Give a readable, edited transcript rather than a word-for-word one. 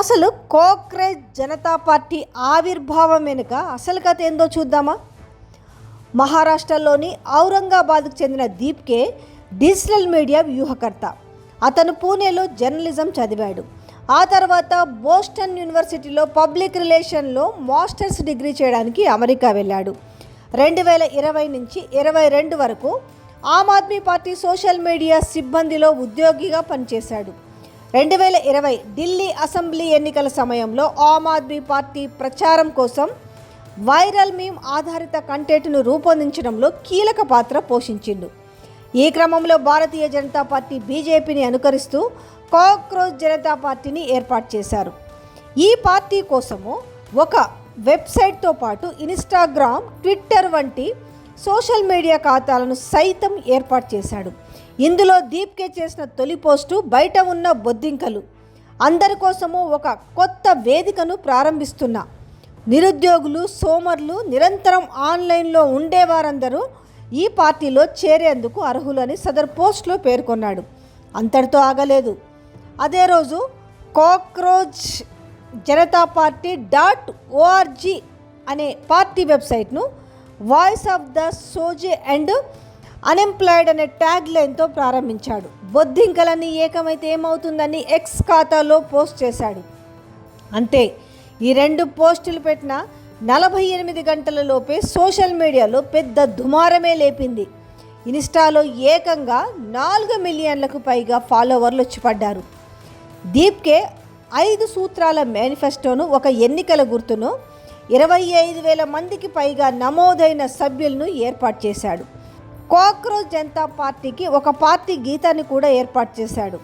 అసలు cockroach Janata party ఆవిర్భావం వెనుక అసలు కథ ఏందో చూద్దామా. మహారాష్ట్రలోని ఔరంగాబాద్కు చెందిన దీప్కే డిజిటల్ మీడియా వ్యూహకర్త. అతను పూణేలో జర్నలిజం చదివాడు. ఆ తర్వాత బోస్టన్ యూనివర్సిటీలో పబ్లిక్ రిలేషన్లో మాస్టర్స్ డిగ్రీ చేయడానికి అమెరికా వెళ్ళాడు. 2020 నుంచి 2022 వరకు Aam Aadmi party social media సిబ్బందిలో ఉద్యోగిగా పనిచేశాడు. 2020 ఢిల్లీ అసెంబ్లీ ఎన్నికల సమయంలో ఆమ్ ఆద్మీ పార్టీ ప్రచారం కోసం వైరల్ మీమ్ ఆధారిత కంటెంట్ను రూపొందించడంలో కీలక పాత్ర పోషించిండు. ఈ క్రమంలో భారతీయ జనతా పార్టీ బీజేపీని అనుకరిస్తూ కాక్రోచ్ జనతా పార్టీని ఏర్పాటు చేశారు. ఈ పార్టీ కోసము ఒక వెబ్సైట్తో పాటు ఇన్స్టాగ్రామ్, ట్విట్టర్ వంటి సోషల్ మీడియా ఖాతాలను సైతం ఏర్పాటు చేశాడు. ఇందులో దీప్కే చేసిన తొలి పోస్టు బయట ఉన్న బొద్దింకలు, అందరి కోసము ఒక కొత్త వేదికను ప్రారంభిస్తున్నా, నిరుద్యోగులు, సోమర్లు, నిరంతరం ఆన్లైన్లో ఉండేవారందరూ ఈ పార్టీలో చేరేందుకు అర్హులని సదర్ పోస్ట్లో పేర్కొన్నాడు. అంతటితో ఆగలేదు. అదే రోజు కాక్రోచ్ జనతా పార్టీ .org అనే పార్టీ వెబ్సైట్ను వాయిస్ ఆఫ్ ద సోజే అండ్ అన్ఎంప్లాయిడ్ అనే ట్యాగ్ లైన్తో ప్రారంభించాడు. బొద్దింకలన్నీ ఏకమైతే ఏమవుతుందని ఎక్స్ ఖాతాలో పోస్ట్ చేశాడు. అంతే, ఈ 2 పోస్టులు పెట్టిన 48 గంటలలోపే సోషల్ మీడియాలో పెద్ద దుమారమే లేపింది. ఇన్స్టాలో ఏకంగా 4 మిలియన్లకు పైగా ఫాలోవర్లు వచ్చి పడ్డారు. దీప్కే 5 సూత్రాల మేనిఫెస్టోను, ఒక ఎన్నికల గుర్తును, 25,000 మందికి పైగా నమోదైన సభ్యులను ఏర్పాటు చేశాడు. కాక్రోచ్ జనతా పార్టీకి ఒక పార్టీ గీతాన్ని కూడా ఏర్పాటు చేశాడు.